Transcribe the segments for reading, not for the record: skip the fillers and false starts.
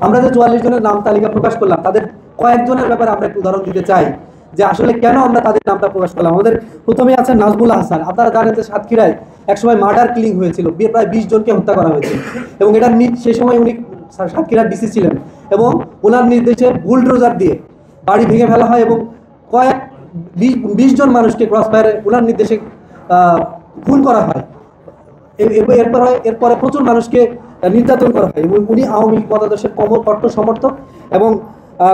আমরা যে 44 জনের নাম তালিকা প্রকাশ করলাম তাদের কয়েকজনের ব্যাপারে আমরা একটু উদাহরণ দিতে চাই যে আসলে কেন আমরা তাদের নামটা প্রকাশ করলাম। আমাদের প্রথমেই আছেন নাজমুল হাসান। আপনারা জানেন যে সাতক্ষীরায় একসময় মার্ডার কিলিং হয়েছিল, প্রায় 20 জনকে হত্যা করা হয়েছিল এবং এটা সেই সময় উনি সাতক্ষীরার ডিসি ছিলেন এবং ওনার নির্দেশে বুলডোজার দিয়ে বাড়ি ভেঙে ফেলা হয় এবং কয়েক 20 জন মানুষকে ক্রস ফায়ারে ওনার নির্দেশে খুন করা হয়। এরপরে প্রচুর মানুষকে নির্যাতন করা হয় এবং উনি আওয়ামী লীগ মতাদর্শের কট্টর সমর্থক এবং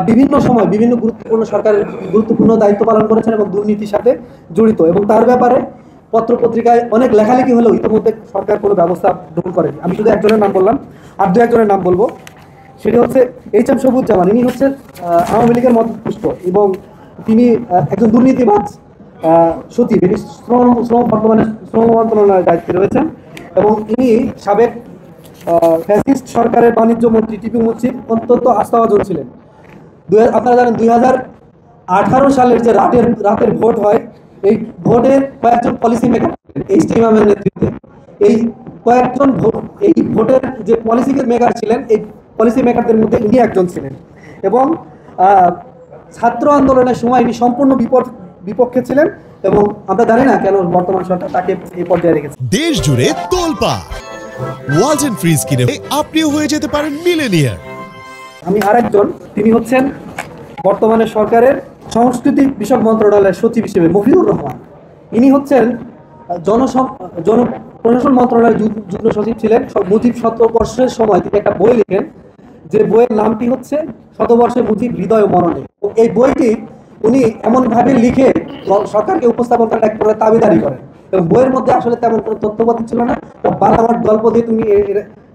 বিভিন্ন সময় বিভিন্ন গুরুত্বপূর্ণ সরকারের গুরুত্বপূর্ণ দায়িত্ব পালন করেছেন এবং দুর্নীতির সাথে জড়িত এবং তার ব্যাপারে পত্রপত্রিকায় অনেক লেখালেখি হলেও ইতিমধ্যে সরকার কোনো ব্যবস্থা গ্রহণ করেনি। আমি শুধু একজনের নাম বললাম, আর দু একজনের নাম বলবো। সেটি হচ্ছে এইচ.এম. সবুজ্জামান। ইনি হচ্ছেন আওয়ামী লীগের মধ্যপুষ্ট এবং তিনি একজন দুর্নীতিবাজ সচিব। ইনি বর্তমানে শ্রম মন্ত্রণালয়ের দায়িত্বে রয়েছেন এবং ইনি সাবেক ফ্যাসিস্ট সরকারের বাণিজ্য মন্ত্রী টিপু মুন্সির অত্যন্ত আস্থাভাজন ছিলেন। আপনারা জানেন 2018 সালের যে রাতের ভোট হয়, এই ভোটের কয়েকজন পলিসি মেকার এইচ.টি. ইমামের নেতৃত্বে এই কয়েকজন এই ভোটের যে পলিসি মেকার ছিলেন, এই পলিসি মেকারদের মধ্যে ইনি একজন ছিলেন এবং ছাত্র আন্দোলনের সময় ইনি সম্পূর্ণ বিপক্ষে ছিলেন এবং আমরা জানি না কেন বর্তমান সরকার তাকে এই পর্যায়ে রেখেছে। দেশ জুড়ে তোলপাড় ওয়ালটন ফ্রিজ কিনে আপনিও হয়ে যেতে পারেন মিলেনিয়ার। আমি আরেকজন, তিনি হচ্ছেন বর্তমানে সরকারের সংস্কৃতি বিষয়ক মন্ত্রণালয়ের সচিব হিসেবে মফিজুর রহমান। ইনি হচ্ছেন জনপ্রশাসন মন্ত্রণালয়ের যুগ্ম সচিব ছিলেন। মুজিব শতবর্ষের সময় তিনি একটা বই লিখেন, যে বইয়ের নামটি হচ্ছে শতবর্ষে মুজিব হৃদয় মননে। এই বইটি উনি এমনভাবে লিখে সরকারকে উপস্থাপন করার এক প্রকার দাবিদারি করেন এবং বইয়ের মধ্যে আসলে তেমন কোনো তথ্যপাতি ছিল না। বাংলার গল্প দিয়ে তিনি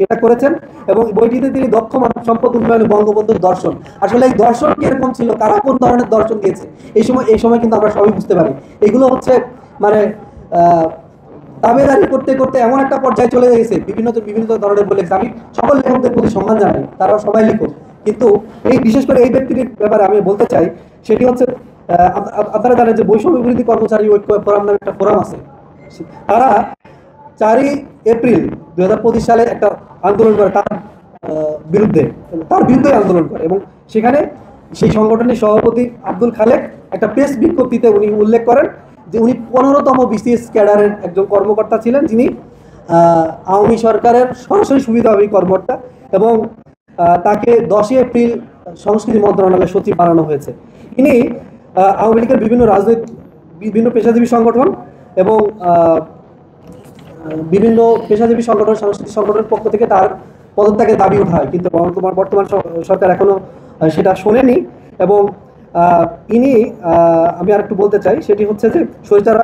এটা করেছেন এবং বইটিতে তিনি দক্ষ মানব সম্পদ উন্নয়ন বঙ্গবন্ধুর দর্শন, আসলে এই দর্শন কিরকম ছিল, কারা কোন ধরনের দর্শন দিয়েছে, এই সময় কিন্তু আমরা সবই বুঝতে পারি। এগুলো হচ্ছে মানে দাবিদারি করতে করতে এমন একটা পর্যায়ে চলে গেছে, বিভিন্ন ধরনের বলে। আমি সকল লেখকদের প্রতি সম্মান জানাই, তারা সবাই লিখুক, কিন্তু এই বিশেষ করে এই ব্যক্তির ব্যাপারে আমি বলতে চাই, সেটি হচ্ছে আপনারা জানেন যে বৈষম্য বিরোধী কর্মচারী ঐক্য ফোরাম নামে একটা ফোরাম আছে। তারা 4 এপ্রিল 2025 সালে একটা আন্দোলন করে তার বিরুদ্ধে আন্দোলন করে এবং সেখানে সেই সংগঠনের সভাপতি আব্দুল খালেক একটা প্রেস বিজ্ঞপ্তিতে উনি উল্লেখ করেন যে উনি 15তম বিসিএস ক্যাডারের একজন কর্মকর্তা ছিলেন, যিনি আওয়ামী সরকারের সরাসরি সুবিধাভোগী কর্মকর্তা এবং তাকে 10 এপ্রিল সংস্কৃতি মন্ত্রণালয়ের সচিব বানানো হয়েছে। ইনি আওয়ামী লীগের বিভিন্ন পেশাজীবী সংগঠন এবং বিভিন্ন পেশাজীবী সংগঠন, সাংস্কৃতিক সংগঠনের পক্ষ থেকে তার পদত্যাগের দাবি ওঠা হয়, কিন্তু বর্তমান সরকার এখনো সেটা শোনেনি। এবং ইনি আমি আর একটু বলতে চাই, সেটি হচ্ছে যে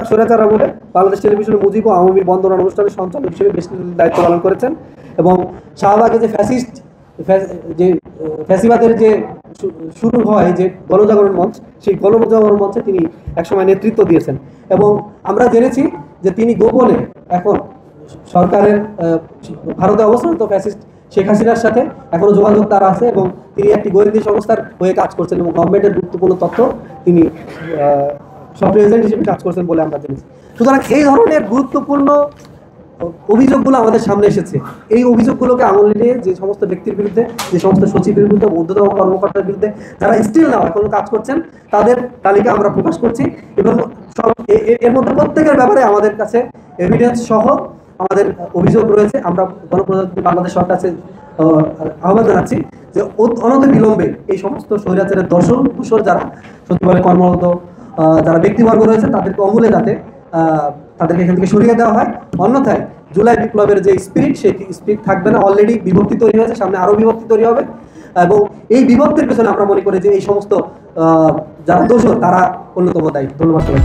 স্বৈরাচার আমলে বাংলাদেশ টেলিভিশনে মুজিব ও আওয়ামী বন্দনা অনুষ্ঠানের সঞ্চালক হিসেবে বেশ দায়িত্ব পালন করেছেন এবং শাহবাগে যে ফ্যাসিবাদের যে শুরু হয় যে গণজাগরণ মঞ্চ, সেই গণজাগরণ মঞ্চে তিনি একসময় নেতৃত্ব দিয়েছেন এবং আমরা জেনেছি যে তিনি গোপনে এখন সরকারের ভারতে অবস্থানরত ফ্যাসিস্ট শেখ হাসিনার সাথে এখনো যোগাযোগ তার আছে এবং তিনি একটি গোয়েন্দা সংস্থার হয়ে কাজ করছেন এবং গভর্নমেন্টের গুরুত্বপূর্ণ তথ্য তিনি সফটওয়্যার এজেন্ট হিসেবে কাজ করছেন বলে আমরা জেনেছি। সুতরাং এই ধরনের গুরুত্বপূর্ণ অভিযোগগুলো আমাদের সামনে এসেছে। এই অভিযোগগুলোকে আঙুল নিয়ে যে সমস্ত ব্যক্তির বিরুদ্ধে, যে সমস্ত সচিবের বিরুদ্ধে, ঊর্ধ্বতম কর্মকর্তার বিরুদ্ধে যারা স্টিল না এখনো কাজ করছেন, তাদের তালিকা আমরা প্রকাশ করছি এবং এর মধ্যে প্রত্যেকের ব্যাপারে আমাদের কাছে এভিডেন্স সহ আমাদের অভিযোগ রয়েছে। আমরা গণপ্রজাতন্ত্রী বাংলাদেশ সরকার কাছে আহ্বান জানাচ্ছি যে অনতি বিলম্বে এই সমস্ত স্বৈরাচারের দর্শন যারা সচিবালয়ে কর্মরত যারা ব্যক্তিবর্গ রয়েছে তাদেরকে অমূলে যাতে তাদেরকে এখান থেকে সরিয়ে দেওয়া হয়। অন্যথায় জুলাই বিপ্লবের যে স্পিরিট, সেই স্পিরিট থাকবে না। অলরেডি বিভক্তি তৈরি হয়েছে, সামনে আরও বিভক্তি তৈরি হবে এবং এই বিভক্তির পেছনে আমরা মনে করি যে এই সমস্ত যারা দোষর তারা অন্যতম দায়ী। ধন্যবাদ সবাই।